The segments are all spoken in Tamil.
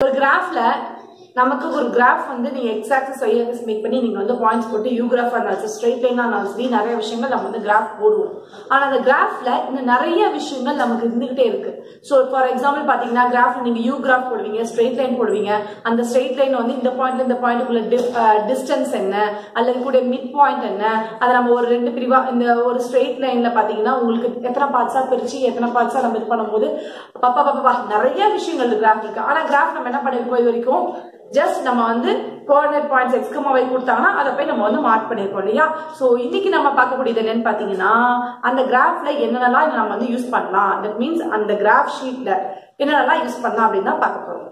ஒரு கிராஃப்ல நமக்கு ஒரு கிராஃப் வந்து நீங்க X axis y axis make பண்ணி நீங்க வந்து பாயிண்ட்ஸ் போட்டு you graph analysis straight line analysis நிறைய விஷயங்கள் நம்ம வந்து கிராஃப் போடுவோம். ஆனா அந்த கிராஃப்ல இன்னும் நிறைய விஷயங்கள் நமக்கு இருந்துகிட்டே இருக்கு. சோ ஃபார் எக்ஸாம்பிள் பாத்தீங்கன்னா கிராஃப்ல நீங்க யூ கிராஃப் போடுவீங்க, ஸ்ட்ரெயிட் லைன் போடுவீங்க. அந்த ஸ்ட்ரெயிட் லைன் வந்து இந்த பாயிண்ட்ல இந்த பாயிண்ட்டுக்குள்ள டிஸ்டன்ஸ் என்ன அல்லது கூட மிட் பாயிண்ட் என்ன, அதை நம்ம ஒரு ரெண்டு பிரிவா இந்த ஒரு ஸ்ட்ரெயிட் லைன்ல பாத்தீங்கன்னா உங்களுக்கு எத்தனை பார்ட்ஸா பிரிச்சு எத்தனை பார்ட்ஸா நம்ம இது பண்ணும்போது நிறைய விஷயங்கள் கிராஃப் இருக்கு. ஆனா கிராஃப் நம்ம என்ன பண்ணிருக்கோம் இது வரைக்கும் ஜஸ்ட் நம்ம வந்து கோஆர்டினேட் பாயிண்ட்ஸ் x, y கொடுத்தாங்கன்னா அதை போய் நம்ம வந்து மார்க் பண்ணிருக்கோம் இல்லையா. சோ இன்னைக்கு நம்ம பார்க்கக்கூடியது என்னன்னு பாத்தீங்கன்னா அந்த கிராஃப்ல என்னென்னலாம் நம்ம வந்து யூஸ் பண்ணலாம், தட் மீன்ஸ் அந்த கிராஃப் ஷீட்ல என்னென்னலாம் யூஸ் பண்ணலாம் அப்படின்னு தான் பார்க்க போறோம்.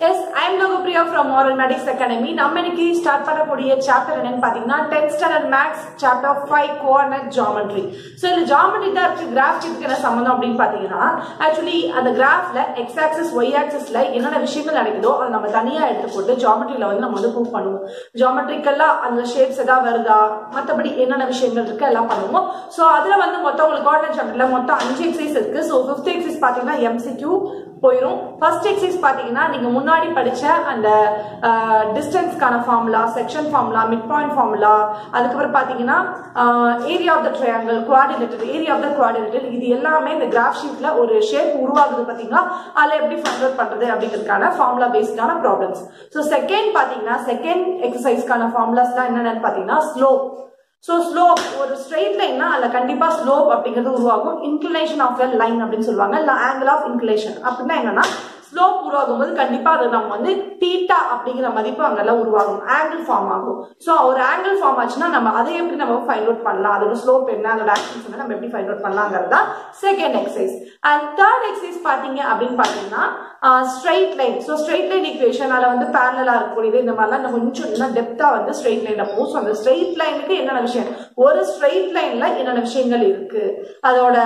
Yes, I am Logopriya from Moral Medics Academy. நம்ம இன்னைக்கு ஸ்டார்ட் பண்ணக்கூடிய சாப்டர் என்னன்னு பாத்தீங்கன்னா 10th standard maths chapter 5 coordinate geometry. So இந்த ஜியோமெட்ரி தான் இருக்கு. கிராஃப் ஷீட்டுக்கு என்ன சம்பந்தம் அப்படின்னு பாத்தீங்கன்னா ஆக்சுவலி அந்த கிராஃப்ல எக்ஸ் ஆக்சிஸ் y ஆக்சிஸ்ல என்னென்ன விஷயங்கள் நடக்குதோ அதை நம்ம தனியா எடுத்து போட்டு ஜியோமெட்ரியில வந்து நம்ம வந்து ப்ரூவ் பண்ணுவோம். ஜியோமெட்ரிக்கலா அந்த ஷேப்ஸ் ஏதாவது வருதா, மற்றபடி என்னென்ன விஷயங்கள் இருக்கு எல்லாம் பண்ணுவோம். சோ அதுல வந்து மொத்தம் உங்களுக்கு கோஆர்டினேட் சாப்டர்ல மொத்தம் 5 எக்ஸசைஸ் இருக்கு. சோ 5th எக்ஸசைஸ் பாத்தீங்கன்னா MCQ போயிடும். ஃபர்ஸ்ட் எக்ஸசைஸ் பாத்தீங்கன்னா நீங்க முன்னாடி படிச்ச அந்த டிஸ்டன்ஸ்க்கான formula, section formula, mid point formula, அதுக்கப்புறம் பாத்தீங்கன்னா area of the triangle, quadrilateral, area of the quadrilateral, இது எல்லாமே இந்த கிராஃப் ஷீட்ல ஒரு ஷேப் உருவாகுது பாத்தீங்கன்னா அதுல எப்படி ஃபைண்ட் அவுட் பண்றது அப்படிங்கிறதுக்கான ஃபார்முலா பேஸ்டான ப்ராப்ளம்ஸ். சோ செகண்ட் பாத்தீங்கன்னா செகண்ட் எக்ஸசைஸ்க்கான ஃபார்முலாஸ்லாம் என்னென்னு பாத்தீங்கன்னா ஸ்லோப். சோ ஸ்லோப் ஒரு ஸ்ட்ரெயிட் லைன்னா அதுல கண்டிப்பா ஸ்லோப் அப்படிங்கிறது உருவாகும். இன்க்ளினேஷன் ஆஃப் எ லைன் அப்படின்னு சொல்லுவாங்க, இல்ல ஆங்கிள் ஆஃப் இன்க்ளினேஷன். அப்படின்னா என்னன்னா ஸ்லோப் உருவாகும் போது கண்டிப்பா அது நம்ம வந்து தீட்டா அப்படிங்கிற மதிப்பு அங்கெல்லாம் உருவாகும், ஆங்கிள் ஃபார்ம் ஆகும். சோ ஒரு ஆங்கிள் ஃபார்ம் ஆச்சுன்னா நம்ம அதை எப்படி நம்ம ஃபைண்ட் அவுட் பண்ணலாம், அதோட ஸ்லோப் என்ன, அதோட ஆக்ஷன்ஸ் என்ன, நம்ம எப்படி ஃபைண்ட் அவுட் பண்ணலாங்கிறதா second exercise. And third exercise பாத்தீங்க அப்படின்னு பாத்தீங்கன்னா straight line. So straight line equation அதுல வந்து பேரலா இருக்கக்கூடியது இந்த மாதிரிலாம் நம்ம கொஞ்சம் டெப்தா வந்து ஸ்ட்ரெயிட் லைன்ல போகும். ஸோ அந்த ஸ்ட்ரெயிட் லைனுக்கு என்னென்ன விஷயம், ஒரு ஸ்ட்ரெயிட் லைன்ல என்னென்ன விஷயங்கள் இருக்கு, அதோட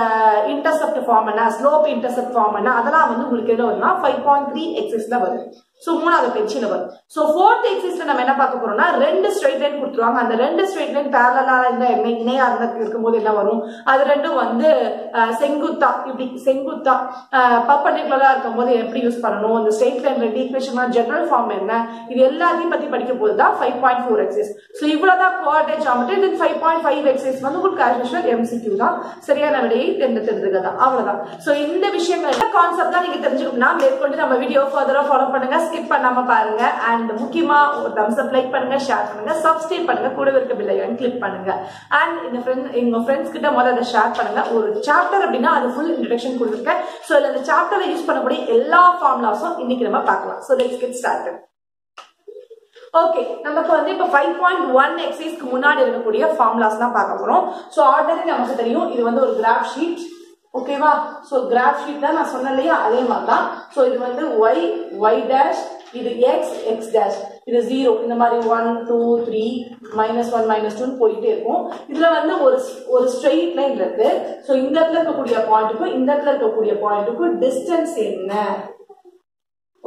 இன்டர்செப்ட் ஃபார்ம் என்ன, ஸ்லோப் இன்டர்செப்ட் ஃபார்ம் என்ன, அதெல்லாம் வந்து உங்களுக்கு என்ன வரும்னா 5.3 எக்ஸசைஸ்ல வரும். சோ மூணாவது பெஞ்சில வரும். சோ ஃபோர்த் எக்ஸசைஸ்ல நம்ம என்ன பார்க்க போறோம்னா ரெண்டு ஸ்ட்ரெயிட் லைன் கொடுத்துருவாங்க. அந்த ரெண்டு ஸ்ட்ரெயிட் லைன் பேரலா இருந்தா இணையா இருக்கும்போது என்ன வரும், அது ரெண்டும் வந்து செங்குத்தா, இப்படி செங்குத்தா பர்பெண்டிகுலரா இருக்கும்போது எப்படி யூஸ் பண்ணணும், அந்த ஸ்ட்ரெயிட் லைன் ரெண்டு ஈக்குவேஷன் ஜெனரல் ஃபார்ம் என்ன, இது எல்லாத்தையும் பத்தி படிக்க போதுதான் 5.4 எக்ஸசைஸ். சோ இவ்வளவுதான் கோஆர்டினேட் ஜியோமெட்ரி. தென் 5.5 எக்ஸசைஸ் வந்து உங்களுக்கு ஆஸ் MCQ தான், சரியான விடையை தேர்ந்தெடுக்கிறது தான், அவ்வளவுதான். சோ இந்த விஷயங்கள் கான்செப்ட் தான் நீங்க தெரிஞ்சுக்கணும்னா மேற்கொண்டு நம்ம வீடியோ ஃபர்தரா ஃபாலோ பண்ணுங்க, ஸ்கிப் பண்ணாம பாருங்க. அண்ட் முக்கியமா ஒரு தம்ஸ் அப் லைக் பண்ணுங்க, ஷேர் பண்ணுங்க, சப்ஸ்கிரைப் பண்ணுங்க, கூட இருக்க பெல் ஐகான் கிளிக் பண்ணுங்க. அண்ட் உங்க ஃப்ரெண்ட்ஸ் கிட்ட முதல்ல ஷேர் பண்ணுங்க. ஒரு சாப்டர் அப்படின்னா அது ஃபுல் இன்ட்ரோடக்ஷன் கொடுத்துருக்கேன். சோ இந்த சாப்டர்ல யூஸ் பண்ணக்கூடிய எல்லா ஃபார்முலாஸும் இன்னைக்கு நம்ம பார்க்கலாம். So let's get started. Okay, நமக்கு வந்து இப்ப 5.1 எக்ஸசைஸ்க்கு முன்னாடி இருக்கக்கூடிய ஃபார்முலாஸ் தான் பார்க்க போறோம். சோ ஆல்ரெடி நமக்கு தெரியும் இது வந்து ஒரு கிராஃப் ஷீட், ஓகேவா. சோ கிராஃப் ஷீட் தான் நான் சொன்னேன் இல்லையா, அதே மாதிரி தான். சோ இது வந்து y, y டேஷ், இது x, x டேஷ், இது 0, இந்த மாதிரி 1 2 3 -1 -2 போயிட்டே இருக்கும். இதுல வந்து ஒரு ஸ்ட்ரெயிட் லைன் இருக்கு. சோ இந்த இடத்துல இருக்கக்கூடிய பாயிண்ட்டுக்கும் இந்த இடத்துல இருக்கக்கூடிய பாயிண்ட்டுக்கும் டிஸ்டன்ஸ் என்ன,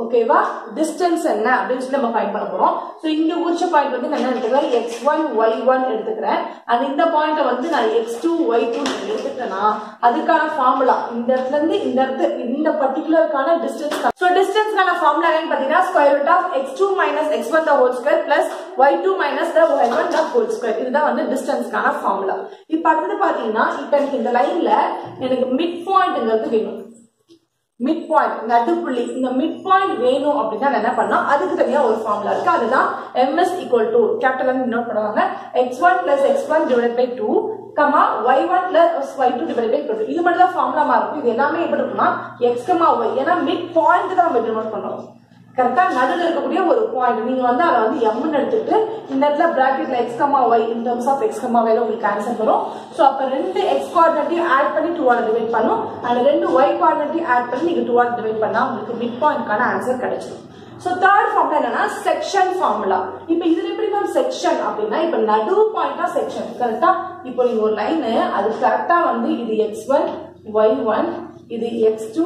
ஓகேவா, டிஸ்டன்ஸ் என்ன அப்படின்னு சொல்லி நம்ம ஃபைண்ட் பண்ண போறோம். சோ இங்க குறிச்ச பாயிண்ட் வந்து நான் என்ன எடுத்துக்கிறேன், x1 y1 எடுத்துக்கிறேன். அண்ட் இந்த பாயிண்ட வந்து நான் x2 y2 எடுத்துட்டேன்னா அதுக்கான ஃபார்முலா இந்த இடத்துல இருந்து இந்த இடத்து இந்த பர்டிகுலருக்கான டிஸ்டன்ஸ். சோ டிஸ்டன்ஸ்க்கான ஃபார்முலா என்னன்னு பாத்தீங்கன்னா square root of x2 - x1 the whole square plus y2 - the y1 the whole square. இதுதான் வந்து டிஸ்டன்ஸ்க்கான ஃபார்முலா. இப்போ அடுத்து பாத்தீங்கன்னா இப்போ எனக்கு இந்த லைன்ல எனக்கு மிட் பாயிண்ட்ங்கிறது வேணும். மிட் பாயிண்ட் நடுப்புள்ளி, இந்த மிட் பாயிண்ட் வேணும் அப்படின்னா என்ன பண்ணலாம், அதுக்கு தனியா ஒரு ஃபார்முலா இருக்கு. அதுதான் MS = கேபிட்டல் M நோட் பண்ணுவாங்க, x1 + x1 / 2 y1 + y2 / 2. இது மட்டும் தான் ஃபார்முலா மாறும். இது எல்லாமே எப்படி இருக்குன்னா x, y, ஏன்னா மிட் பாயிண்ட் தான் நம்ம டினோட் பண்றோம். கரெக்டா நடுவில் இருக்கக்கூடிய ஒரு பாயிண்ட் நீங்க வந்து அதை வந்து m எடுத்துட்டு இந்த இடத்துல பிராக்கெட்ல x, y in terms of x, y உங்களுக்கு ஆன்சர் வரும். சோ அப்ப ரெண்டு x கோஆர்டினேட்டையும் ஆட் பண்ணி 2 ஆல டிவைட் பண்ணும், and ரெண்டு y கோஆர்டினேட்டையும் ஆட் பண்ணி நீங்க 2 ஆல டிவைட் பண்ணா உங்களுக்கு மிட் பாயிண்ட்கான ஆன்சர் கிடைச்சிடும். சோ தேர்ட் ஃபார்முலா என்னன்னா செக்ஷன் ஃபார்முலா. இப்போ இதுல எப்படி மேம் செக்ஷன் அப்படின்னா இப்போ நடு பாயிண்டா செக்ஷன், கரெக்டா. இப்போ நீங்க ஒரு லைன் அது கரெக்டா வந்து இது x1 y1 இது x2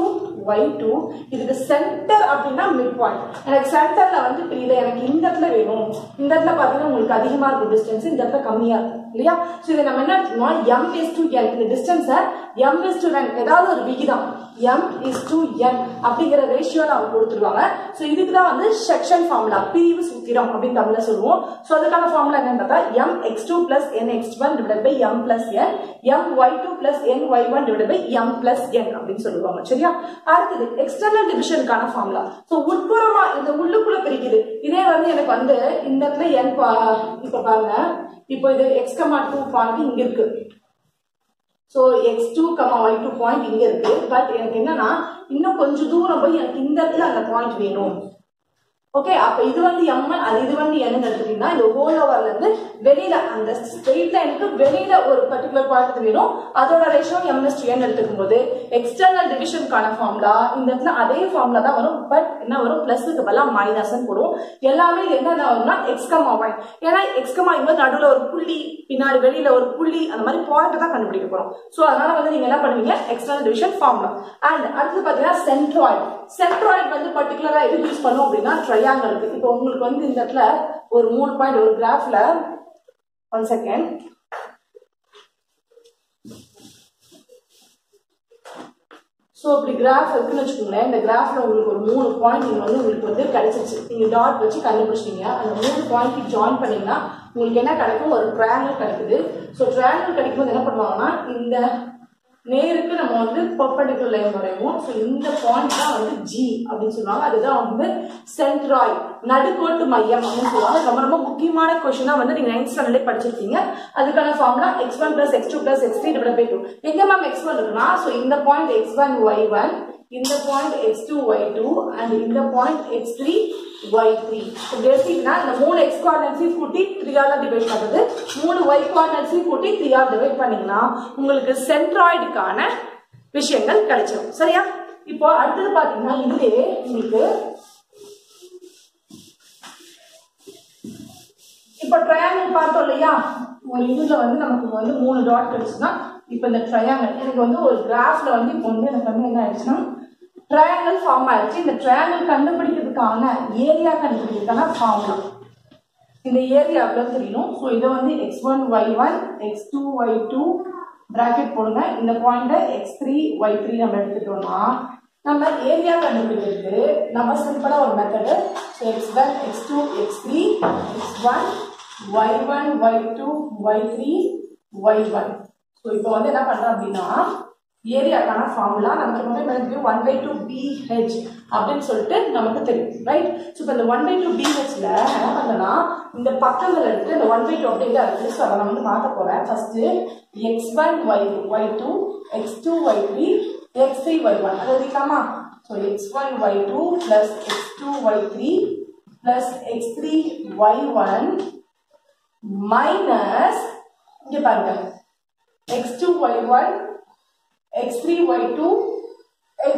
y2 இதுக்கு சென்டர் அப்படின்னா மிட் பாயிண்ட். எனக்கு சென்டர்ல வந்து தெரியல, எனக்கு இந்த இடத்துல வேணும். இந்த இடத்துல பாத்தீங்கன்னா உங்களுக்கு அதிகமா இருக்கு டிஸ்டன்ஸ், இந்த இடத்துல கம்மியா இருக்கு இல்லையா? சோ இதை நம்ம என்ன எடுத்துக்கணும், m/n இந்த டிஸ்டன்ஸை m/n ஏதாவது ஒரு விகிதம் m/n அப்படிங்கிற ரேஷியோல அவங்க கொடுத்துருவாங்க. சோ இதுக்கு தான் வந்து செக்ஷன் ஃபார்முலா, பிரிவு சூத்திரம் அப்படின்னு தமிழ்ல சொல்லுவோம். சோ அதுக்கான ஃபார்முலா என்னன்னு பார்த்தா mx2 + nx1 / m + n my2 + ny1 / m + n அப்படின்னு சொல்லுவாங்க. சரியா? அடுத்தது எக்ஸ்டர்னல் டிவிஷனுக்கான ஃபார்முலா. சோ உட்புறமா இந்த உள்ளுக்குள்ள பிரிக்குது. இதே வந்து எனக்கு வந்து இந்த இடத்துல n இப்ப பாருங்க, இப்போ இது x, 2 பாயிண்ட் இங்க இருக்கு. சோ x2, y2 பாயிண்ட் இங்க இருக்கு. பட் எனக்கு என்னன்னா இன்னும் கொஞ்சம் தூரம் போய் எனக்கு இந்த இடத்துல அந்த பாயிண்ட் வேணும். ஓகே, அப்ப இது வந்து m, அது இது வந்து n எடுத்துட்டீங்கன்னா இந்த ஹோல் ஓவர்ல இருந்து வெளியில அந்த ஸ்ட்ரெயிட் லைனுக்கு வெளியில ஒரு பர்టిక్యులர் பாயிண்ட் வேணும். அதோட ரேஷியோ m/n எடுத்துக்கும் போது எக்ஸ்டர்னல் டிவிஷனுக்கான ஃபார்முலா இந்த இடத்துல அதே ஃபார்முலா தான் வரும். பட் என்ன வரும், பிளஸ்க்கு பதிலா மைனஸ் போடுவோம். எல்லாமே என்ன வரும்னா x, y. ஏன்னா x, y நடுவுல ஒரு புள்ளி, பின்னாடி வெளியில ஒரு புள்ளி, அந்த மாதிரி பாயிண்ட் தான் கண்டுபிடிக்க போறோம். சோ அதனால வந்து நீங்க என்ன பண்ணுவீங்க, எக்ஸ்டர்னல் டிவிஷன் ஃபார்முலா. அண்ட் அடுத்து பாத்தீங்கன்னா சென்ட்ராய்டு வந்து பர்టిక్యులரா எது யூஸ் பண்ணுவோம் அப்படின்னா ட்ரையாங்கிள் இருக்கு. இப்போ உங்களுக்கு வந்து இந்த இடத்துல ஒரு 3 பாயிண்ட் ஒரு கிராஃப்ல 1 செகண்ட். சோ இப்படி கிராஃப் இருக்குன்னு வச்சுக்கோங்களேன். இந்த கிராஃப்ல உங்களுக்கு ஒரு 3 பாயிண்ட் வந்து உங்களுக்கு வந்து கிடைச்சிருச்சு. நீங்க டாட் வச்சு கண்டுபிடிச்சிட்டீங்க. அந்த 3 பாயிண்ட் ஜாயின் பண்ணீங்கன்னா உங்களுக்கு என்ன கிடைக்கும், ஒரு ட்ரையாங்கிள் கிடைக்குது. சோ ட்ரையாங்கிள் கிடைக்கும்போது என்ன பண்ணுவாங்கன்னா இந்த நேருக்கு நம்ம வந்து பெர்பெண்டிகுலர் லைன் வரைவோம். சோ இந்த பாயிண்ட் தான் வந்து G அப்படின்னு சொல்லுவாங்க. அதுதான் வந்து சென்ட்ராய்டு, நடுக்கோட்டு மையம் அப்படின்னு சொல்லுவாங்க. ரொம்ப ரொம்ப முக்கியமான क्वेश्चन தான் வந்து நீங்க 9th ஸ்டாண்டர்ட்ல படிச்சிருக்கீங்க. அதுக்கான ஃபார்முலா x1 + x2 + x3 / 2. எங்க மேம் x1 இருக்குன்னா, சோ இந்த பாயிண்ட் x1 y1, இந்த பாயிண்ட் x2 y2 and இந்த பாயிண்ட் x3 y3. பேசிக்கா இந்த 3 x கோஆர்டினேட்ஸையும் கூட்டி 3 ஆல டிவைட் பண்றது, 3 y கோஆர்டினேட்ஸையும் கூட்டி 3 ஆல டிவைட் பண்ணீங்கன்னா உங்களுக்கு சென்ட்ராய்டுக்கான விஷயங்கள் கிடைச்சிடும். சரியா? இப்போ அடுத்து பாத்தீங்கன்னா இதுவே உங்களுக்கு இப்போ ட்ரையாங்கிள் பார்த்தோம் இல்லையா, ஒரு இதுல வந்து நமக்கு வந்து 3 டாட் கிடைச்சுன்னா இப்போ இந்த ட்ரையாங்கிள் எனக்கு வந்து ஒரு கிராஃப்ல வந்து இப்போ வந்து எனக்கு வந்து என்ன ஆயிடுச்சுன்னா ட்ரையாங்கிள் ஃபார்ம் ஆயிடுச்சு. இந்த ட்ரையாங்கிள் கண்டுபிடிக்கிறதுக்கான ஏரியா கண்டுபிடிக்கிறதுக்கான ஃபார்முலா, இந்த ஏரியா எவ்வளவு தெரியணும். ஸோ இதை வந்து x1 y1 x2 y2 bracket போடுங்க. இந்த பாயிண்ட x3 y3 நம்ம எடுத்துட்டோம்னா நம்ம ஏரியா கண்டுபிடிக்கிறது நம்ம சிம்பிளா ஒரு method. x1 x2 x3 x1 y1 y2 y3 y1. So இப்போ வந்து என்ன பண்றோம் அப்படின்னா ஏரியாக்கான ஃபார்முலா நமக்கு 1/2 BH அப்படின்னு சொல்லிட்டு நமக்கு தெரியும், ரைட்? ஸோ இப்போ இந்த 1/2 BHல என்ன பண்ணனா இந்த பக்கங்கள் எடுத்து இந்த 1/2 அப்படிங்கிற இருக்கு. அதை நான் வந்து மாற்ற போறேன். First x1 y2 x2 y3 x3 y1 அதை எழுதிக்கலாமா? So x1 y2 plus x2 y3 plus x3 y1 minus இங்க பாருங்க x2 y1 x3 y2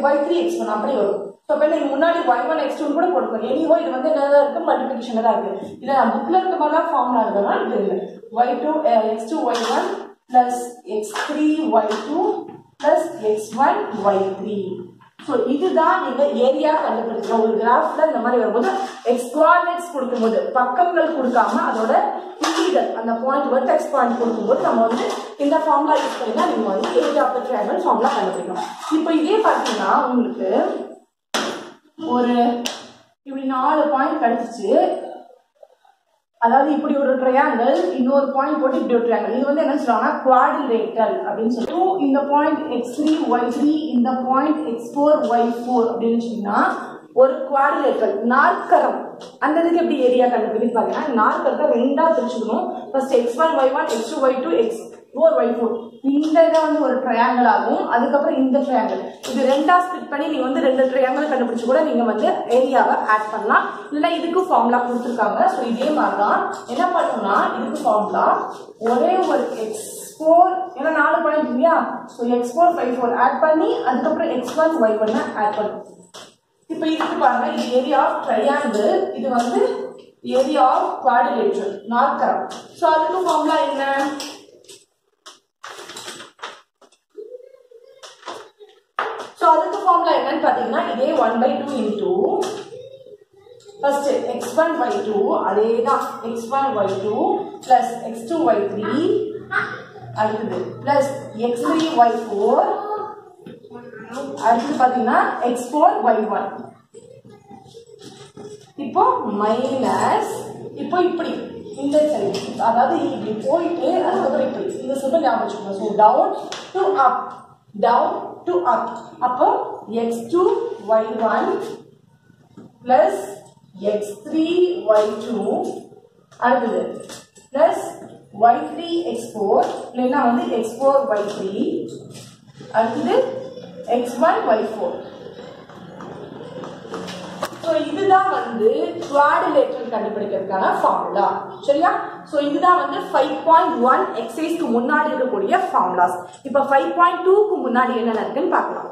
y3 x1 அப்படி வரும். சோ அப்ப நீங்க முன்னாடி y1 x2 கூட போடுங்க. எனிவோ இது வந்து என்னதா இருக்கு, மல்டிப்ளிகேஷன்ல தான் இருக்கு. இல்ல நான் புக்ல இருக்க மாதிரி ஃபார்முலா இருக்குனா இது இல்ல. y2 x2 y1 plus x3 y2 plus x1 y3. So இதுதான் நீங்க ஏரியா கண்டுபிடிக்கணும். ஒரு கிராஃப்ல இந்த மாதிரி வரும்போது x கோஆர்டினேட்ஸ் கொடுக்கும்போது பக்கங்கள் கொடுக்காம அதோட புள்ளிகள் அந்த பாயிண்ட் வெர்டெக்ஸ் பாயிண்ட் கொடுக்கும்போது நம்ம வந்து இந்த ஃபார்முலா யூஸ் பண்ணினா நீங்க வந்து area of the triangle formula கண்டுபிடிக்கணும். இப்போ இதே பார்த்தீங்கன்னா உங்களுக்கு ஒரு இப்படி 4 பாயிண்ட் கிடைச்சிச்சு. அதாவது இப்படி ஒரு ட்ரையாங்கிள், இன்னொரு பாயிண்ட் போட்டு இப்படி ஒரு ட்ரையாங்கிள். இது வந்து என்ன சொல்றாங்கன்னா குவாட்ரிலேட்டரல் அப்படின்னு சொல்லிட்டு இந்த பாயிண்ட் x3 y3 இந்த பாயிண்ட் x4 y4 அப்படின்னு சொன்னா ஒரு குவாட்ரிலேட்டரல் நாற்கரம். அந்த இதுக்கு எப்படி ஏரியா கண்டுபிடிச்சு பாத்தீங்கன்னா நாற்கரத்தை ரெண்டா பிரிச்சுக்கணும். First x1 y1 x2 y2 x4 y4 இந்த இதை வந்து ஒரு ட்ரையாங்கிள் ஆகும். அதுக்கப்புறம் இந்த ட்ரையாங்கிள் இது ரெண்டா ஸ்பிளிட் பண்ணி நீங்க வந்து 2 ட்ரையாங்கிள் கண்டுபிடிச்சு கூட நீங்க வந்து ஏரியாவை ஆட் பண்ணலாம். இல்ல இதுக்கு ஃபார்முலா கொடுத்துருக்காங்க. ஸோ இதே மாதிரிதான் என்ன பண்ணணும்னா இதுக்கு ஃபார்முலா ஒரே ஒரு x4 ஏன்னா 4 பாயிண்ட் இல்லையா. ஸோ x4 5 ஆட் பண்ணி அதுக்கப்புறம் x1 y1 ஆட் பண்ணும். இப்போ இதுக்கு பாருங்க இது ஏரியா ஆஃப் ட்ரையாங்கிள், இது வந்து ஏரியா ஆஃப் குவாட்ரிலேட்டரல் நாற்கரம். ஸோ அதுக்கு ஃபார்முலா என்ன? சோ அதுக்கு ஃபார்முலா என்னன்னு பாத்தீங்கன்னா இதே 1/2 into first x1 by 2 அதேதான் x1 by 2 plus x2 by 3 அடுத்து plus x3 by 4 அடுத்து பாத்தீங்கன்னா x4 by 1 இப்போ மைனஸ் இப்போ இப்படி இந்த சைடு அதாவது இப்படி போயிட்டு அதுக்கப்புறம் இப்படி இந்த சிம்பிள் ஞாபகம் வச்சுக்கோங்க ஸோ டவுன் டு அப் அப்போ x2 y1 plus x3 y2 அடுத்தது plus y3 x4 இல்லைன்னா வந்து x4 y3 அடுத்தது x1 y4 சோ இதுதான் வந்து குவாட்ரிலேட்டரல் கண்டுபிடிக்கிறதுக்கான ஃபார்முலா சரியா சோ இதுதான் வந்து 5.1 எக்ஸசைஸ்க்கு முன்னாடி இருக்கக்கூடிய ஃபார்முலாஸ் இப்போ 5.2 க்கு முன்னாடி என்ன இருக்குன்னு பார்க்கலாம்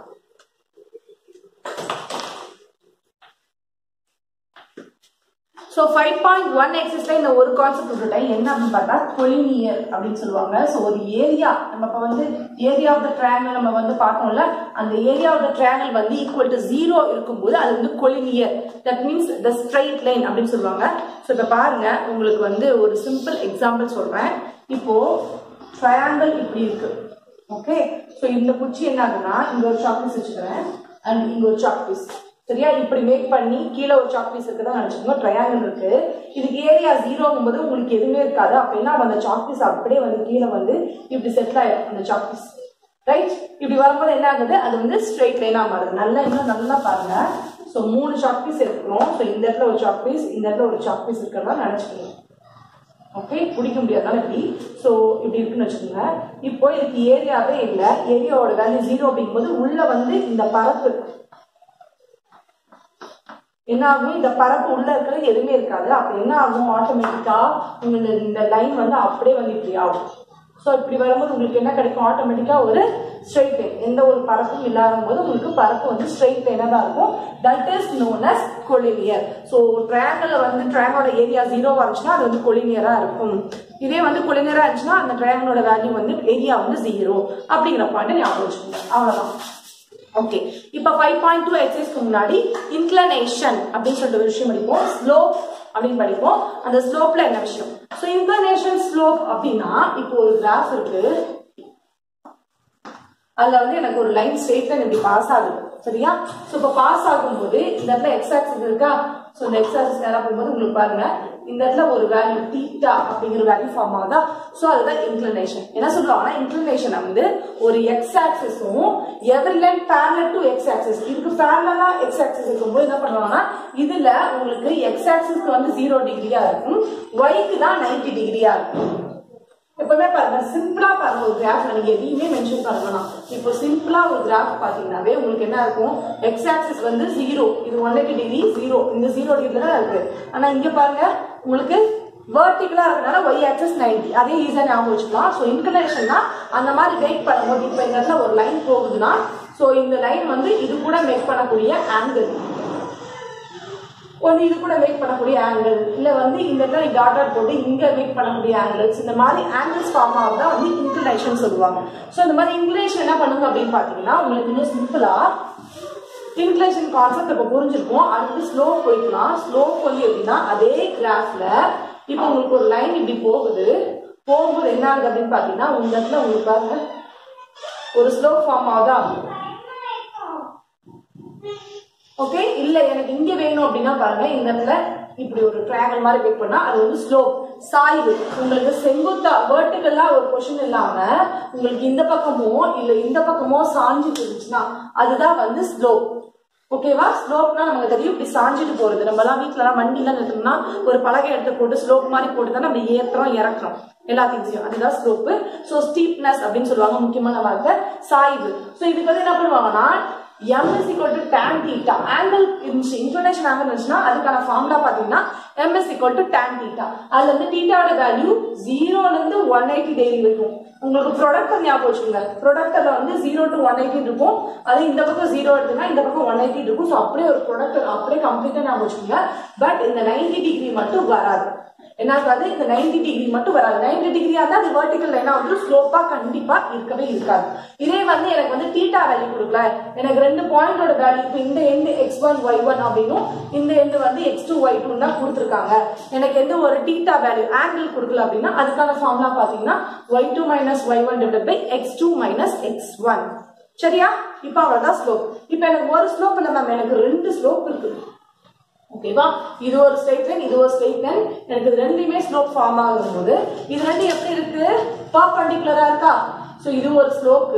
So 5.1 exercise இந்த ஒரு கான்செப்ட் விட்டுட்டேன் என்ன அப்படின்னு பார்த்தா கொலினியர் அப்படின்னு சொல்லுவாங்க ஸோ ஒரு ஏரியா நம்ம இப்போ வந்து ஏரியா ஆஃப் த ட்ரையாங்கிள் நம்ம வந்து பார்த்தோம்ல அந்த ஏரியா ஆஃப் த ட்ரையாங்கிள் வந்து ஈக்குவல் டு 0 இருக்கும்போது அது வந்து collinear that means the straight line அப்படின்னு சொல்லுவாங்க ஸோ இப்போ பாருங்க உங்களுக்கு வந்து ஒரு சிம்பிள் எக்ஸாம்பிள் சொல்றேன் இப்போ ட்ரையாங்கிள் இப்படி இருக்கு ஓகே ஸோ இந்த குச்சி என்ன ஆகுதுன்னா இங்க ஒரு சாக் பீஸ் வச்சுக்கிறேன் அண்ட் இங்க ஒரு சாக் பீஸ் சரியா இப்படி மேக் பண்ணி கீழே ஒரு சாக் பீஸ் இருக்குதான் நினைச்சுக்கோங்க ட்ரையாங்கிள் இருக்கு இதுக்கு ஏரியா 0 உங்களுக்கு எதுவுமே இருக்காது அப்படின்னா அந்த சாக் பீஸ் அப்படியே வந்து கீழே வந்து இப்படி செட்டில் ஆயிடும் அந்த சாக் பீஸ் ரைட் இப்படி வரும்போது என்ன ஆகுது அது வந்து ஸ்ட்ரெயிட் லைனா மாறுது நல்லா இன்னும் நல்லா பாருங்க ஸோ 3 சாக் பீஸ் எடுக்கிறோம் ஸோ இந்த இடத்துல ஒரு சாக் பீஸ் இந்த இடத்துல ஒரு சாக் பீஸ் இருக்கிறதா நினைச்சுக்கோங்க ஓகே பிடிக்க முடியாதால இப்படி ஸோ இப்படி இருக்குன்னு வச்சுக்கோங்க இப்போ இதுக்கு ஏரியாவே இல்லை ஏரியாவோட வேல்யூ 0 அப்படிங்கும்போது உள்ள வந்து இந்த பரப்பு என்ன ஆகும் இந்த பரப்பு உள்ள இருக்கிறது எதுவுமே இருக்காது அப்ப என்ன ஆகும் ஆட்டோமேட்டிக்கா உங்களுக்கு இந்த லைன் வந்து அப்படியே வந்து இப்படி ஆகும் ஸோ இப்படி வரும்போது உங்களுக்கு என்ன கிடைக்கும் ஆட்டோமேட்டிக்கா ஒரு ஸ்ட்ரெயிட் லைன் எந்த ஒரு பரப்பும் இல்லாத போது உங்களுக்கு பரப்பு வந்து ஸ்ட்ரெயிட் லைனா தான் இருக்கும் that is known as collinear so triangle வந்து ட்ரையாங்கிளோட ஏரியா 0 இருந்துச்சுன்னா அது வந்து கொலினியரா இருக்கும் இதே வந்து கொலினியரா இருந்துச்சுன்னா அந்த ட்ரையாங்கிளோட வேல்யூ வந்து ஏரியா வந்து 0 அப்படிங்கிற பாயிண்ட் ஞாபகம் வச்சுக்கோங்க அவ்வளவுதான் ஓகே இப்போ 5.2 எக்ஸசைஸ்க்கு முன்னாடி இன்க்ளினேஷன் அப்படின்னு சொல்லிட்டு ஒரு விஷயம் படிப்போம் ஸ்லோப் அப்படின்னு படிப்போம் அந்த ஸ்லோப்ல என்ன விஷயம் சோ இன்க்ளினேஷன் ஸ்லோப் அப்படின்னா இப்போ ஒரு கிராஃப் இருக்கு அதுல வந்து எனக்கு ஒரு லைன் ஸ்ட்ரெயிட் லைன் இப்படி பாஸ் ஆகுது சரியா சோ இப்போ பாஸ் ஆகும்போது இந்த இடத்துல எக்ஸ் ஆக்சிஸ் இருக்கா சோ இந்த எக்ஸ் ஆக்சிஸ் நேரா போகும்போது உங்களுக்கு பாருங்க இந்த இடத்துல ஒரு வேல்யூ தீட்டா அப்படிங்கிற வேல்யூ ஃபார்ம் ஆகுதா சோ அதுதான் இன்க்ளினேஷன் என்ன சொல்லுவாங்கன்னா இன்க்ளினேஷன் வந்து ஒரு எக்ஸ் ஆக்சிஸும் every line parallel to X axis இதுக்கு பேரலலா எக்ஸ் ஆக்சிஸ் இருக்கும்போது என்ன பண்ணுவாங்கன்னா இதுல உங்களுக்கு எக்ஸ் ஆக்சிஸ்க்கு வந்து 0 டிகிரியா இருக்கும் ஒய்க்கு தான் 90 டிகிரியா இருக்கும் எப்பவுமே பாருங்க சிம்பிளா பாருங்க ஒரு கிராஃப்ல நீங்க எதையுமே மென்ஷன் பண்ணலாம் இப்போ சிம்பிளா ஒரு கிராஃப் பாத்தீங்கன்னாவே உங்களுக்கு என்ன இருக்கும் எக்ஸ் ஆக்சிஸ் வந்து 0 இது 180 டிகிரி 0 இந்த 0 டிகிரில தான் இருக்கு ஆனா இங்க பாருங்க உங்களுக்கு வெர்டிகலா இருக்கனால y ஆக்சிஸ் 90 அதே ஈஸியா ஞாபகம் வச்சுக்கலாம் சோ இன்க்ளினேஷன்னா அந்த மாதிரி வெயிட் பண்ணும்போது இப்போ இந்த இடத்துல ஒரு லைன் போகுதுன்னா சோ இந்த லைன் வந்து இது கூட மேக் பண்ணக்கூடிய ஆங்கிள் ஒன்று இது கூட மேக் பண்ணக்கூடிய ஆங்கிள் இல்லை வந்து இந்த இடத்துல டாட் போட்டு இங்கே மேக் பண்ணக்கூடிய ஆங்கிள்ஸ் இந்த மாதிரி ஆங்கிள்ஸ் ஃபார்ம் ஆகுதா வந்து இன்க்ளினேஷன் சொல்லுவாங்க ஸோ இந்த மாதிரி இன்க்ளினேஷன் என்ன பண்ணுங்க அப்படின்னு பார்த்தீங்கன்னா உங்களுக்கு இன்னும் சிம்பிளா இன்க்ளினேஷன் கான்செப்ட் இப்போ புரிஞ்சிருக்கும் அடுத்து ஸ்லோப் போய்க்கலாம் ஸ்லோப் வந்து எப்படின்னா அதே கிராஃப்ல இப்போ உங்களுக்கு ஒரு லைன் இப்படி போகும்போது என்ன ஆகுது அப்படின்னு பார்த்தீங்கன்னா உங்க இடத்துல உங்களுக்கு பாருங்க ஒரு ஸ்லோப் ஃபார்ம் ஆகுதா ஓகே இல்ல எனக்கு இங்க வேணும் அப்படின்னா பாருங்க இந்த இடத்துல இப்படி ஒரு ட்ரையாங்கிள் மாதிரி மேக் பண்ணா அது வந்து ஸ்லோப் சாய்வு உங்களுக்கு செங்குத்தா வெர்டிகலா ஒரு பொசிஷன் இல்லாம உங்களுக்கு இந்த பக்கமோ இல்ல இந்த பக்கமோ சாஞ்சிட்டு இருந்துச்சுன்னா அதுதான் வந்து ஸ்லோப் ஓகேவா ஸ்லோப்னா நமக்கு தெரியும் இப்படி சாஞ்சிட்டு போறது நம்ம எல்லாம் வீட்டுல எல்லாம் வண்டி எல்லாம் நிறுத்தணும்னா ஒரு பலகை எடுத்து போட்டு ஸ்லோப் மாதிரி போட்டு தான் நம்ம ஏத்துறோம் இறக்குறோம் எல்லாத்தையும் அதுதான் ஸ்லோப் சோ ஸ்டீப்னஸ் அப்படின்னு சொல்லுவாங்க முக்கியமான வார்த்தை சாய்வு சோ இதுக்கு வந்து என்ன பண்ணுவாங்கன்னா m is equal to tan theta angle inclination angle இருந்துச்சுன்னா அதுக்கான ஃபார்முலா பாத்தீங்கன்னா m is equal to tan theta அதுல வந்து தீட்டாவோட வேல்யூ 0 ல இருந்து 180 டிகிரி வரைக்கும் உங்களுக்கு ப்ராடக்ட் ஞாபகம் வச்சுக்கோங்க ப்ராடக்ட்ல வந்து 0 to 180 இருக்கும் அது இந்த பக்கம் 0 எடுத்தீங்கன்னா இந்த பக்கம் 180 இருக்கும் சோ அப்படியே ஒரு ப்ராடக்ட் அப்படியே கம்ப்ளீட்டா ஞாபகம் வச்சுக்கோங்க பட் இந்த 90 டிகிரி மட்டும் வராது. என்ன ஆகாது? இந்த 90 டிகிரி மட்டும் வராது. 90 டிகிரியா இருந்தா அது வெர்டிகல் லைனா வந்து ஸ்லோப்பா கண்டிப்பா இருக்கவே இருக்காது. இதே வந்து எனக்கு வந்து தீட்டா வேல்யூ கொடுக்கல, எனக்கு ரெண்டு பாயிண்டோட வேல்யூ, இப்போ இந்த எண்டு x1 y1 அப்படின்னும் இந்த எண்டு வந்து x2 y2 தான் கொடுத்துருக்காங்க, எனக்கு எந்த ஒரு தீட்டா வேல்யூ ஆங்கிள் கொடுக்கல அப்படின்னா அதுக்கான ஃபார்முலா பாத்தீங்கன்னா y2 minus y1 divided by x2 minus x1. சரியா? இப்போ அவ்வளவுதான் ஸ்லோப். இப்போ எனக்கு ஒரு ஸ்லோப் இல்ல மேம், எனக்கு ரெண்டு ஸ்லோப் இருக்கு. ஓகேவா? இது ஒரு ஸ்ட்ரெயிட் லைன், இது ஒரு ஸ்ட்ரெயிட் லைன், எனக்கு இது ரெண்டுமே ஸ்லோப் ஃபார்ம் ஆகும்போது இது ரெண்டு எப்படி இருக்கு? பெர்பெண்டிகுலரா இருக்கா? சோ இது ஒரு ஸ்லோப்,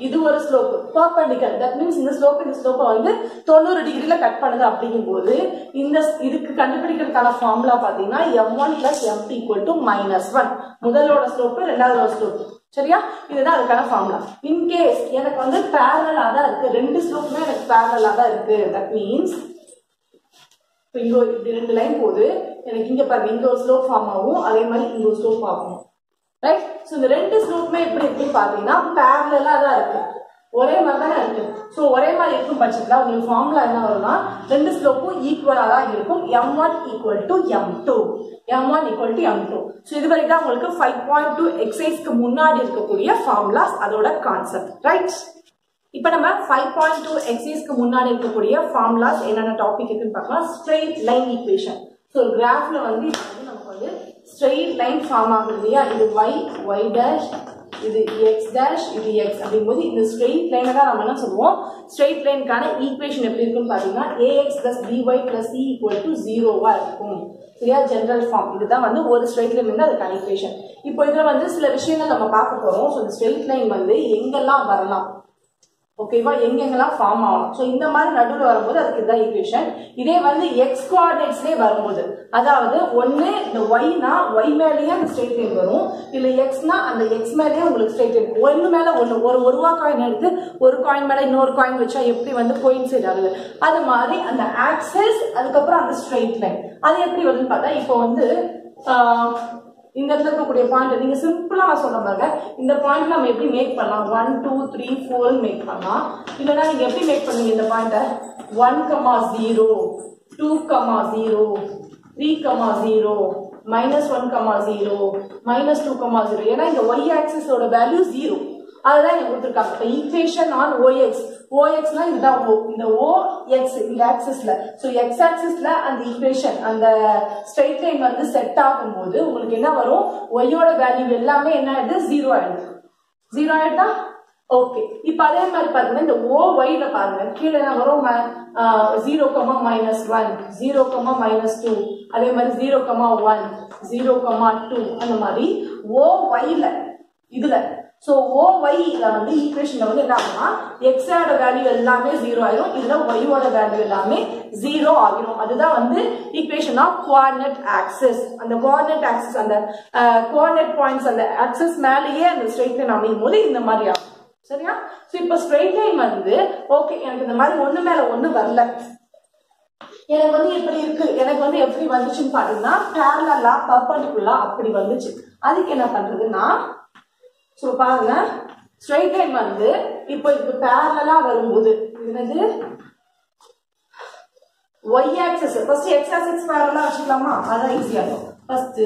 இது ஒரு ஸ்லோப், பெர்பெண்டிகுலர். தட் மீன்ஸ் இந்த ஸ்லோப் இந்த ஸ்லோப்பை வந்து 90 டிகிரில கட் பண்ணுது. அப்படிங்கும்போது இந்த இதுக்கு கண்டுபிடிக்கிறதுக்கான ஃபார்முலா பாத்தீங்கன்னா m1 plus mt equal to -1. முதலோட ஸ்லோப், ரெண்டாவதோட ஸ்லோப். சரியா? இதுதான் அதுக்கான ஃபார்முலா. இன் கேஸ் எனக்கு வந்து பேரலலா தான் இருக்கு, ரெண்டு ஸ்லோப்புமே எனக்கு பேரலலா தான் இருக்கு. தட் மீன்ஸ் இங்க இப்படி ரெண்டு லைன் போகுது, எனக்கு இங்க பாருங்க இங்க ஒரு ஸ்லோப் ஃபார்ம் ஆகும், அதே மாதிரி இங்க ஒரு ஸ்லோப் ஆகும். ரைட்? சோ இந்த ரெண்டு ஸ்லோப்புமே எப்படி இருக்குன்னு பாத்தீங்கன்னா பேரலலா தான் இருக்கு, ஒரே மாதிரி தான் இருக்கு. சோ ஒரே மாதிரி இருக்கும் பட்சத்துல உங்களுக்கு ஃபார்முலா என்ன வரும்னா ரெண்டு ஸ்லோப்பும் ஈக்குவலா தான் இருக்கும். m1 equal to m2, m1 equal to m2. So இது வரைக்கும் உங்களுக்கு 5.2 எக்ஸசைஸ்க்கு முன்னாடி இருக்கக்கூடிய ஃபார்முலாஸ், அதோட கான்செப்ட். ரைட்? இப்போ நம்ம 5.2 எக்ஸசைஸ்க்கு முன்னாடி இருக்கக்கூடிய ஃபார்முலாஸ் என்னென்ன டாபிக் இருக்குன்னு பார்க்கலாம். Straight line equation. ஸோ கிராஃப்ல வந்து நமக்கு வந்து ஸ்ட்ரெயிட் லைன் ஃபார்ம் ஆகுது இல்லையா? இது y டேஷ், இது x டேஷ், இது x அப்படிங்கும்போது இந்த ஸ்ட்ரெயிட் லைனை தான் நம்ம என்ன சொல்லுவோம்? ஸ்ட்ரெயிட் லைனுக்கான ஈக்குவேஷன் எப்படி இருக்குன்னு பார்த்தீங்கன்னா ax plus by plus c equal to 0வா இருக்கும். சரியா? General form. இதுதான் வந்து ஒரு ஸ்ட்ரெயிட் லைன் வந்து அதுக்கான ஈக்குவேஷன். இப்போ இதுல வந்து சில விஷயங்கள் நம்ம பார்க்க போறோம். ஸோ இந்த ஸ்ட்ரெயிட் லைன் வந்து எங்கெல்லாம் வரலாம், ஓகேவா, எங்கெங்கெல்லாம் ஃபார்ம் ஆகும். ஸோ இந்த மாதிரி நடுவில் வரும்போது அதுக்கு இதுதான் ஈக்குவேஷன். இதே வந்து எக்ஸ் கோஆர்டினேட்ஸ்லேயே வரும்போது, அதாவது ஒன்று இந்த ஒய்னா ஒய் மேலேயே அந்த ஸ்ட்ரெயிட் லைன் வரும், இல்லை எக்ஸ்னா அந்த எக்ஸ் மேலேயே உங்களுக்கு ஸ்ட்ரெயிட் லைன். ஒன்று மேலே ஒன்று, ஒரு ரூபா காயின் எடுத்து ஒரு காயின் மேலே இன்னொரு காயின் வச்சா எப்படி வந்து கோயின்சைட் ஆகுது, அது மாதிரி அந்த ஆக்சஸ் அதுக்கப்புறம் அந்த ஸ்ட்ரெயிட் லைன் அது எப்படி வருதுன்னு பார்த்தா, இப்போ வந்து இந்த இடத்துல இருக்கக்கூடிய பாயிண்ட் நீங்க சிம்பிளா நான் சொல்ற பாருங்க, இந்த பாயிண்ட் நம்ம எப்படி மேக் பண்ணலாம்? 1 2 3 4 மேக் பண்ணலாம். இல்லைன்னா நீங்க எப்படி மேக் பண்ணுவீங்க? இந்த பாயிண்ட 1, 0 2, 0 3, 0 -1, 0 -2, 0. ஏன்னா இந்த y ஆக்சிஸோட வேல்யூ 0, அதுதான் இங்க கொடுத்துருக்காங்க. இப்போ ஈக்குவேஷன் ஆன் OX, OXனா இதுதான் O, இந்த OX இந்த ஆக்சிஸ்ல. ஸோ எக்ஸ் ஆக்சிஸ்ல அந்த ஈக்குவேஷன் அந்த ஸ்ட்ரெயிட் லைன் வந்து செட் ஆகும்போது உங்களுக்கு என்ன வரும்? ஒய்யோட வேல்யூ எல்லாமே என்ன ஆயிடுது? 0 ஆயிடுது. 0 ஆயிடுதா? ஓகே. இப்போ அதே மாதிரி பாத்தீங்கன்னா இந்த OYல பாருங்க கீழே என்ன வரும்? 0, -1 0, -2 அதே மாதிரி 0, 1 0, 2 அந்த மாதிரி OYல இதுல. சோ OYல வந்து ஈக்குவேஷன்ல வந்து என்ன ஆகும்னா எக்ஸோட வேல்யூ எல்லாமே 0 ஆயிரும், இதுல ஒய்யோட வேல்யூ எல்லாமே 0 ஆகிரும். அதுதான் வந்து ஈக்குவேஷன் ஆஃப் கோஆர்டினேட் ஆக்சிஸ். அந்த கோஆர்டினேட் ஆக்சிஸ் அந்த கோஆர்டினேட் பாயிண்ட்ஸ் அந்த ஆக்சிஸ் மேலேயே அந்த ஸ்ட்ரெயிட் லைன் அமையும் போது இந்த மாதிரி ஆகும். சரியா? சோ இப்போ ஸ்ட்ரெயிட் லைன் வந்து ஓகே எனக்கு இந்த மாதிரி ஒண்ணு மேல ஒண்ணு வரல, எனக்கு வந்து எப்படி இருக்கு, எனக்கு வந்து எப்படி வந்துச்சுன்னு பாத்தீங்கன்னா பேரலலா பெர்பெண்டிகுலரா அப்படி வந்துச்சு. அதுக்கு என்ன பண்றதுன்னா, சோ பாருங்க ஸ்ட்ரெயிட் லைன் வந்து இப்போ இதுக்கு பேரலலா வரும்போது என்னது y axis, first x axis பேரலலா வச்சுக்கலாமா? அதான் ஈஸியா இருக்கும். ஃபர்ஸ்ட்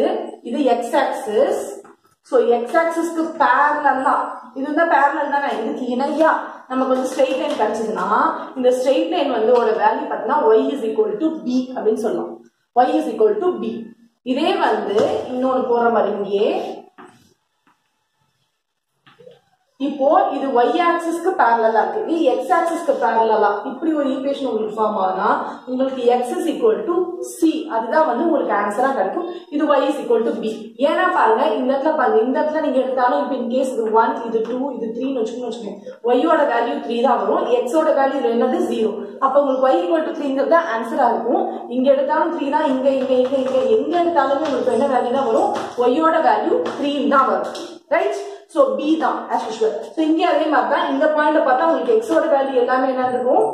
இது x ஆக்சிஸ், சோ x ஆக்சிஸ்க்கு பேரலலா இது தான் பேரலல் தானே, இதுக்கு இணையா நமக்கு வந்து ஸ்ட்ரெயிட் லைன் கிடைச்சதுன்னா இந்த ஸ்ட்ரெயிட் லைன் வந்து ஓட வேல்யூ பார்த்தீங்கன்னா y is equal to b அப்படின்னு சொல்லலாம். y is equal to b. இதே வந்து இன்னொன்னு போற மாதிரி இங்கே இப்போ இது y ஆக்சிஸ்க்கு parallel-ஆ இருக்கு, இது x ஆக்சிஸ்க்கு parallel-ஆ இப்படி ஒரு ஈக்குவேஷன் உங்களுக்கு ஃபார்ம் ஆகுனா உங்களுக்கு x is equal to c, அதுதான் வந்து உங்களுக்கு ஆன்சரா கிடைக்கும். இது y is equal to b. ஏன்னா பாருங்க இந்த இடத்துல பாருங்க, இந்த இடத்துல நீங்க எடுத்தாலும் இப்போ இன் கேஸ் இது 1 இது 2 இது 3 னு வச்சுக்கோங்க, y ஓட வேல்யூ 3 தான் வரும், x ஓட வேல்யூ என்னது 0. அப்ப உங்களுக்கு y equal to 3ங்கிறது ஆன்சரா இருக்கும். இங்க எடுத்தாலும் 3 தான், இங்க இங்க இங்க இங்க எங்க எடுத்தாலும் உங்களுக்கு என்ன வேல்யூ தான் வரும்? y ஓட வேல்யூ 3 தான் வரும். ரைட்? So B தான் as usual. So இங்க அதே மாதிரி தான் இந்த பாயிண்ட்ல பார்த்தா உங்களுக்கு x ஓட வேல்யூ எல்லாமே என்ன இருக்கும்?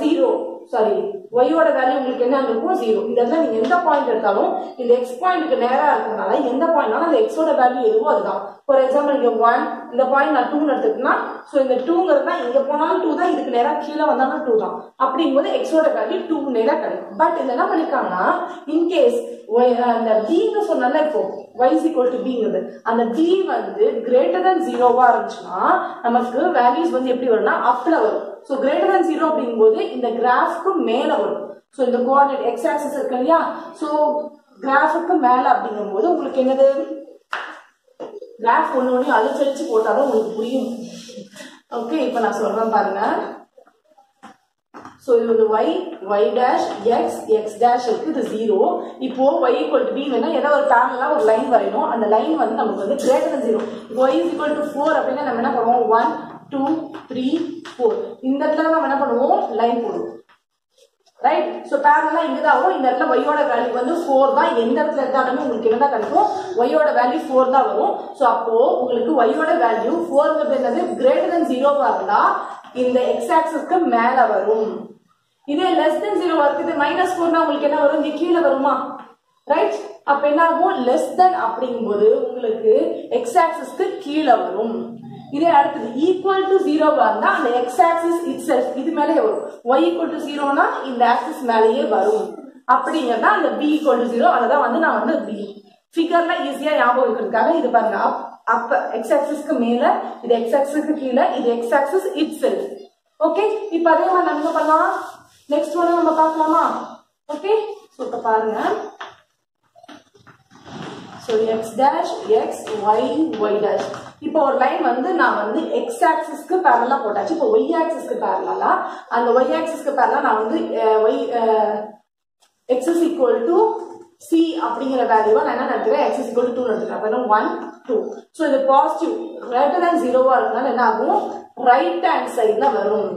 0 சாரி y ஓட வேல்யூ உங்களுக்கு என்ன இருக்கும் 0. இந்த இடத்துல நீங்க எந்த பாயிண்ட் எடுத்தாலும் இந்த x பாயிண்ட்க்கு நேரா இருக்கறனால எந்த பாயிண்ட்னாலும் அந்த x ஓட வேல்யூ எதுவோ அதுதான். ஃபார் எக்ஸாம்பிள் இங்க 1 இந்த பாயிண்ட் நான் 2 ன்னு எடுத்துக்கிட்டா சோ இந்த 2ங்கறதுனா இங்க போனாலும் 2 தான், இதுக்கு நேரா கீழ வந்தாலும் 2 தான். அப்படிங்கும்போது x ஓட வேல்யூ 2 நேரா கிடைக்கும். பட் இத என்ன பண்ணிருக்காங்கன்னா இன் கேஸ் அந்த b ன்னு சொன்னால இப்போ y = b ங்கிறது அந்த b வந்து greater than 0வா இருந்துச்சுனா நமக்கு வேல்யூஸ் வந்து எப்படி வரும்னா அப்ல வரும். சோ greater than 0 அப்படிங்கும்போது இந்த கிராஃப்க்கு மேல வரும். சோ இந்த கோஆர்டினேட் x ஆக்சிஸ் இருக்கு இல்லையா, சோ கிராஃப்க்கு மேல அப்படிங்கும்போது உங்களுக்கு என்னது கிராஃப் ஒண்ணு அழிச்சழிச்சு போட்டாதான் உங்களுக்கு புரியும். ஓகே, இப்போ நான் சொல்றேன் பாருங்க. சோ இது வந்து y dash x dash இருக்கு, இது 0. இப்போ y = b வேணா ஏதாவது ஒரு பேரலலா ஒரு லைன் வரையணும். அந்த லைன் வந்து நமக்கு வந்து greater than 0. இப்போ y = 4 அப்படினா நம்ம என்ன பண்ணுவோம் 1 2 3 4 இந்த இடத்துல நம்ம என்ன பண்ணுவோம் லைன் போடுவோம். ரைட், சோ பேரலலா இங்க தான் வரும். இந்த இடத்துல y ஓட வேல்யூ வந்து 4 தான். எந்த இடத்துல எடுத்தாலுமே உங்களுக்கு என்ன கிடைக்கும் y ஓட வேல்யூ 4 தான் வரும். சோ அப்போ உங்களுக்கு y ஓட வேல்யூ 4ங்கிறது என்னது greater than 0வா இருந்தா இந்த x ஆக்சிஸ்க்கு மேல வரும். இதே less than 0 இருக்குது -4 னா உங்களுக்கு என்ன வரும் இங்க கீழ வருமா? ரைட், அப்ப என்ன ஆகும் less than அப்படிங்கும்போது உங்களுக்கு x ஆக்சிஸ்க்கு கீழ வரும். இதே அடுத்து equal to 0வா இருந்தா அந்த x axis itself இது மேலே வரும். y = 0 னா இந்த ஆக்சிஸ் மேலேயே வரும். அப்படிங்கறத அந்த b = 0 அததான் வந்து நான் வந்து b ஃபிகர்ல ஈஸியா ஞாபகம் இருக்கிறதுக்காக இது பாருங்க. அப்ப x ஆக்சிஸ்க்கு மேல இது x ஆக்சிஸ்க்கு கீழ இது x axis itself. ஓகே, இப்போ அதே மாதிரி நம்ம பண்ணலாம். நெக்ஸ்ட் ஒன் நம்ம பார்க்கலாமா? ஓகே, சோ இப்ப பாருங்க. So x dash x y dash இப்போ ஒரு லைன் வந்து நான் வந்து x ஆக்சிஸ்க்கு parallel போட்டாச்சு. இப்போ y ஆக்சிஸ்க்கு parallel அந்த y ஆக்சிஸ்க்கு parallel நான் வந்து x = c அப்படிங்கற வேல்யூவை நான் என்ன எடுத்துக்கிறேன் x = 2 எடுத்துக்கிறேன். அப்ப 1 2 சோ இது பாசிட்டிவ் greater than 0வா இருக்கனால என்ன ஆகும் ரைட் ஹேண்ட் சைடுல வரும்.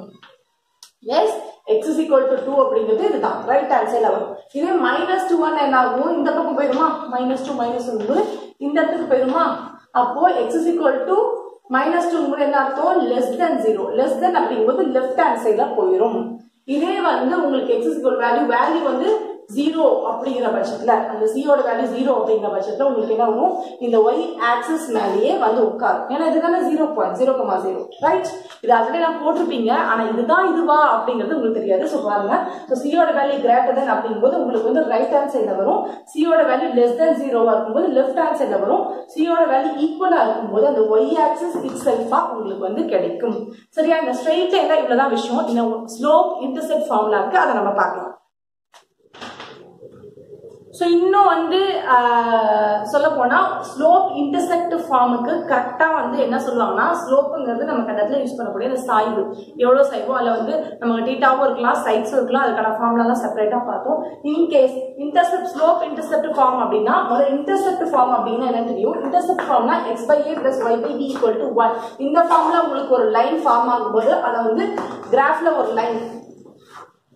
எஸ் x = 2 அப்படிங்கிறது இதுதான் ரைட் ஹேண்ட் சைடுல வரும். இதே -2 என்ன ஆகும் இந்த பக்கம் போயிடுமா -2 -1 இந்த இடத்துக்கு போயிடுமா. அப்போ x = -2 என்ன அர்த்தம் less than 0 less than அப்படிங்கும்போது லெஃப்ட் ஹேண்ட் சைடுல போயிடும். இதே வந்து உங்களுக்கு x = வேல்யூ வந்து 0 அப்படிங்கிற பட்சத்துல அந்த c ஓட வேல்யூ 0 அப்படிங்கிற பட்சத்துல உங்களுக்கு என்ன ஆகும் இந்த y ஆக்சிஸ் மேலேயே வந்து உட்காரும். ஏன்னா இதுதானே 0.0,0 ரைட். இது ஆல்ரெடி நான் போட்டிருப்பீங்க, ஆனா இதுதான் இதுவா அப்படிங்கிறது உங்களுக்கு தெரியாது. சோ பாருங்க, சோ c ஓட வேல்யூ greater than அப்படிங்கும்போது உங்களுக்கு வந்து ரைட் ஹேண்ட் சைடுல வரும். c ஓட வேல்யூ less than 0வா இருக்கும்போது லெஃப்ட் ஹேண்ட் சைடுல வரும். c ஓட வேல்யூ ஈக்குவலா இருக்கும்போது அந்த y ஆக்சிஸ் இட்செல்ஃபா உங்களுக்கு வந்து கிடைக்கும். சரியா, இந்த ஸ்ட்ரெயிட் லைன்ல இவ்வளவுதான் விஷயம். இந்த ஸ்லோப் இன்டர்செப்ட் ஃபார்முலா இருக்கு, அதை நம்ம பார்க்கலாம். சோ இன்னும் வந்து சொல்ல போனா ஸ்லோப் இன்டர்செக்ட் ஃபார்முக்கு கரெக்டா வந்து என்ன சொல்லுவாங்கன்னா ஸ்லோப்புங்கிறது நம்ம கண்டத்துல யூஸ் பண்ணக்கூடிய அந்த சாய்வு எவ்வளவு சாய்வோ அதுல வந்து நமக்கு டீட்டாவும் இருக்கலாம் சைட்ஸும் இருக்கலாம். அதுக்கான ஃபார்முலா எல்லாம் செப்பரேட்டா பார்த்தோம். In case intercept slope intercept form அப்படின்னா ஒரு இன்டர்செப்ட் ஃபார்ம் அப்படின்னா என்ன தெரியும். இன்டர்செப்ட் ஃபார்ம்னா x/a + y/b = 1. இந்த ஃபார்முலா உங்களுக்கு ஒரு லைன் ஃபார்ம் ஆகும்போது அதை வந்து கிராஃப்ல ஒரு லைன்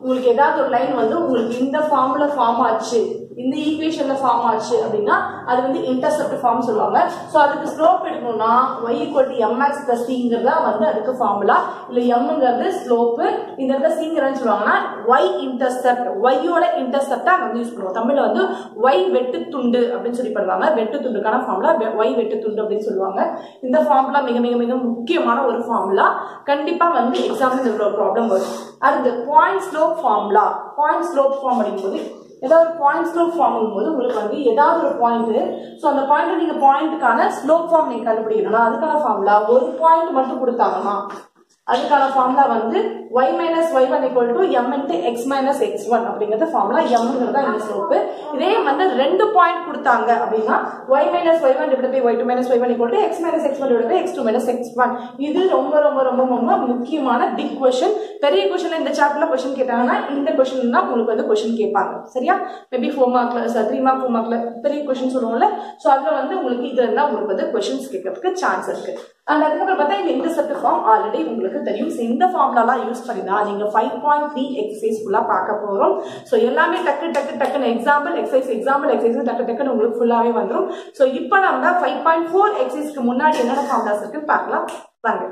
உங்களுக்கு ஏதாவது ஒரு லைன் வந்து உங்களுக்கு இந்த ஃபார்முலா ஃபார்ம் ஆச்சு இந்த ஈக்குவேஷன்ல ஃபார்ம் ஆச்சு அப்படின்னா அது வந்து இன்டர்செப்ட் ஃபார்ம் சொல்லுவாங்க. சோ அதுக்கு ஸ்லோப் எடுக்கணும்னா y = mx + c வந்து அதுக்கு ஃபார்முலா. இல்ல mங்கிறது ஸ்லோப், இந்த இடத்துல cங்கிறது சொல்லுவாங்கன்னா y இன்டர்செப்ட் y யோட இன்டர்செப்டா வந்து யூஸ் பண்ணுவோம். தமிழ்ல வந்து y வெட்டு துண்டு அப்படின்னு சொல்லி பண்ணுவாங்க. வெட்டு துண்டுக்கான ஃபார்முலா y வெட்டு துண்டு அப்படின்னு சொல்லுவாங்க. இந்த ஃபார்முலா மிக மிக மிக முக்கியமான ஒரு ஃபார்முலா. கண்டிப்பா வந்து எக்ஸாம்ல இந்த ப்ராப்ளம் வரும். அடுத்து point slope formula. Point slope form அப்படிங்கும்போது ஏதாவது பாயிண்ட் ஸ்லோப் ஃபார்ம் ஆகும்போது உங்களுக்கு வந்து ஏதாவது ஒரு பாயிண்ட் சோ அந்த பாயிண்ட் நீங்க பாயிண்ட்கான ஸ்லோப் ஃபார்ம் நீங்க கண்டுபிடிக்கணும்னா அதுக்கான ஃபார்முலா ஒரு பாயிண்ட் மட்டும் கொடுத்தாங்கன்னா அதுக்கான ஃபார்முலா வந்து y - y1 = m × x - x1 அப்படிங்கறது ஃபார்முலா. mங்கிறது தான் இந்த ஸ்லோப். இதே வந்து ரெண்டு பாயிண்ட் கொடுத்தாங்க அப்படினா y - y1 / y2 - y1 = x - x1 / x2 - x1. இது ரொம்ப ரொம்ப ரொம்ப ரொம்ப முக்கியமான பிக் क्वेश्चन. பெரிய क्वेश्चन இந்த சாப்டர்ல क्वेश्चन கேட்டாங்கன்னா இந்த क्वेश्चन தான் உங்களுக்கு வந்து क्वेश्चन கேட்பாங்க. சரியா, மேபி 4 மார்க்ல 3 மார்க் 4 மார்க்ல பெரிய क्वेश्चन சொல்லுவோம்ல. சோ அதுல வந்து உங்களுக்கு இதெல்லாம் உங்களுக்கு வந்து क्वेश्चंस கேட்கிறதுக்கு சான்ஸ் இருக்கு. and அதுக்கப்புறம் பார்த்தா இந்த இன்டர்செப்ட் ஃபார்ம் ஆல்ரெடி உங்களுக்கு தெரியும். சோ இந்த ஃபார்முலாலாம் யூஸ் பண்ணி தான் நீங்க 5.3 எக்ஸர்சைஸ் ஃபுல்லா பார்க்க போறோம். சோ எல்லாமே டக்கு எக்ஸாம்பிள் எக்ஸர்சைஸ் டக்கு உங்களுக்கு ஃபுல்லாவே வந்துரும். சோ இப்போ நம்ம 5.4 எக்ஸர்சைஸ்க்கு முன்னாடி என்னென்ன ஃபார்முலாஸ் இருக்குன்னு பார்க்கலாம் வாங்க.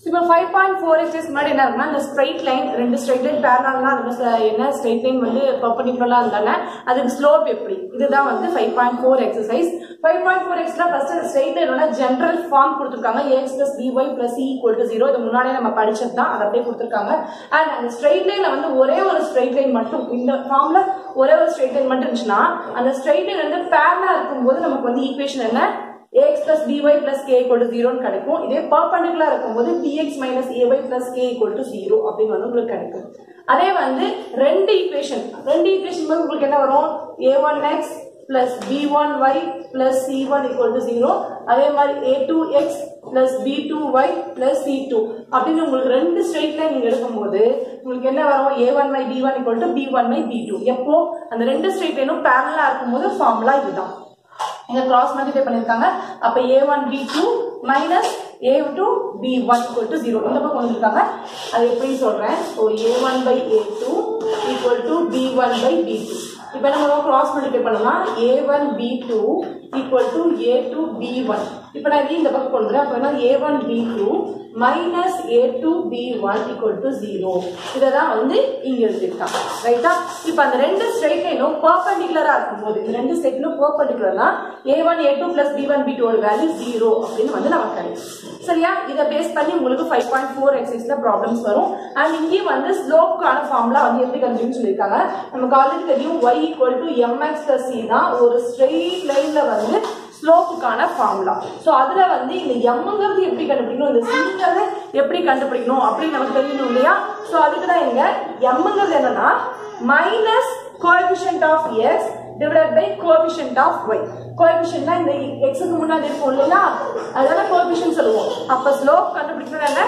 இப்போ 5.4 முன்னாடி என்ன இருக்குன்னா இந்த ஸ்ட்ரைட் லைன் ரெண்டு ஸ்ட்ரைட் லைன் பேரலா என்ன ஸ்ட்ரைட் லைன் வந்து பெர்பெண்டிகுலரா இருந்தானே அதுக்கு ஸ்லோப் எப்படி இதுதான் வந்து 5.4 எக்ஸசைஸ் 5.4xல ஃபர்ஸ்ட் ஸ்ட்ரைட் லைனோட ஜெனரல் ஃபார்ம் கொடுத்திருக்காங்க ax + by + c = 0 இது முன்னாடியே நம்ம படிச்சது தான் அத அப்படியே கொடுத்திருக்காங்க and அந்த ஸ்ட்ரைட் லைன்ல வந்து ஒரே ஒரு ஸ்ட்ரைட் லைன் மட்டும் இந்த ஃபார்ம்ல ஒரே ஒரு ஸ்ட்ரைட் லைன் மட்டும் இருந்துச்சுனா அந்த ஸ்ட்ரைட் லைன் வந்து பேரலா இருக்கும்போது நமக்கு வந்து ஈக்குவேஷன் என்ன ax + by + k = 0 ன்னு கிடைக்கும் இதே பெர்பெண்டிகுலரா இருக்கும்போது bx - ay + k = 0 அப்படி வந்து உங்களுக்கு கிடைக்கும் அதே வந்து ரெண்டு ஈக்குவேஷன் வந்து உங்களுக்கு என்ன வரும் a1x + b1y + c1 = 0 அதே மாதிரி a2x + b2y + c2 அப்படின்னு உங்களுக்கு ரெண்டு ஸ்ட்ரைட் லைன் நீங்க எடுக்கும்போது உங்களுக்கு என்ன வரும் a1y b1 = b1y b2 எப்போ அந்த ரெண்டு ஸ்ட்ரைட் லைனும் parallel இருக்கும்போது ஃபார்முலா இதுதான் இங்க கிராஸ் மல்டிப்ளை பண்ணிருக்காங்க அப்ப a1 b2 - a2 b1 = 0 இந்த பக்கம் கொண்டு வந்திருக்காங்க அது எப்படி சொல்றேன் சோ a1/a2 = b1/b2 இப்போ நம்ம கிராஸ் மல்டிப்ளை பண்ணலாம் a1 b2 = a2 b1 இப்போ நான் இந்த பக்கம் கொண்டு வரேன் அப்ப a1 b2 - a2 b1 = 0 இததான் வந்து இங்க எழுதிருக்காங்க ரைட்டா இப்போ அந்த ரெண்டு ஸ்ட்ரைட் லைனும் பெர்பெண்டிகுலரா இருக்கும்போது இந்த ரெண்டு ஸ்ட்ரைட் லைனும் பெர்பெண்டிகுலர்னா a1 a2 + b1 b2 ஓட வேல்யூ 0 அப்படினு வந்து நமக்கு கிடைக்கும் சரியா இத பேஸ் பண்ணி உங்களுக்கு 5.4 எக்ஸசைஸ்ல ப்ராப்ளம்ஸ் வரும் and இங்க வந்து ஸ்லோப்கான ஃபார்முலா வந்து எப்படி கண்டுபிடிச்சு சொல்லிருக்காங்க நமக்கு ஆல்ரெடி தெரியும் y = mx + c தான் ஒரு ஸ்ட்ரெயிட் லைன்ல வந்து ஸ்லோப்புக்கான ஃபார்முலா சோ அதுல வந்து இந்த mங்கிறது எப்படி கண்டுபிடிக்கணும் இந்த cங்கிறது எப்படி கண்டுபிடிக்கணும் அப்படி நமக்கு தெரியணும் இல்லையா சோ அதுக்கு தான் இங்க mங்கிறது என்னன்னா minus coefficient of x divided by coefficient of y கோஎஃபிஷியன்ட்னா இந்த x க்கு முன்னாடி இருக்கும் இல்லையா அதனால கோஎஃபிஷியன்ட் சொல்லுவோம் அப்ப ஸ்லோப் கண்டுபிடிக்கிறது என்ன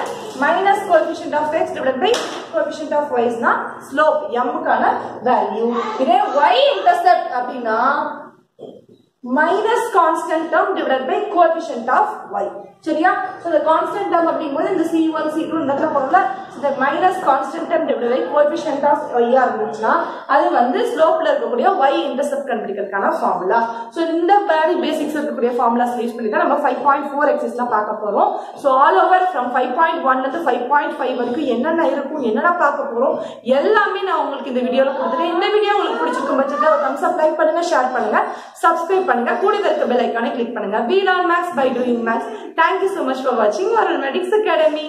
minus coefficient of x divided by coefficient of y னா ஸ்லோப் m க்கான வேல்யூ இதே y இன்டர்செப்ட் அப்படினா minus constant term divided by coefficient of y சரியா சோ the constant term அப்படிங்கும்போது இந்த c1 c2 இந்த போறல இந்த minus constant term divided by coefficient of y ஆ இருந்துச்சுனா அது வந்து ஸ்லோப்ல இருக்கக்கூடிய y இன்டர்செப்ட் கண்டுபிடிக்கிறதுக்கான ஃபார்முலா சோ இந்த மாதிரி பேசிக்ஸ் இருக்கக்கூடிய ஃபார்முலாஸ் யூஸ் பண்ணி தான் நம்ம 5.4 எக்ஸசைஸ்ல பார்க்க போறோம் சோ ஆல் ஓவர் from 5.1 ல இருந்து 5.5 வரைக்கும் என்னென்ன இருக்கும் என்னென்ன பார்க்க போறோம் எல்லாமே நான் உங்களுக்கு இந்த வீடியோல கொடுத்துட்டேன் இந்த வீடியோ உங்களுக்கு பிடிச்சிருக்கும் பட்சத்துல ஒரு thumbs up லைக் பண்ணுங்க ஷேர் பண்ணுங்க subscribe பண்ணுங்க கூடவே இருக்க பெல் ஐகானை கிளிக் பண்ணுங்க we learn maths by doing maths thank you so much for watching Moral Medics Academy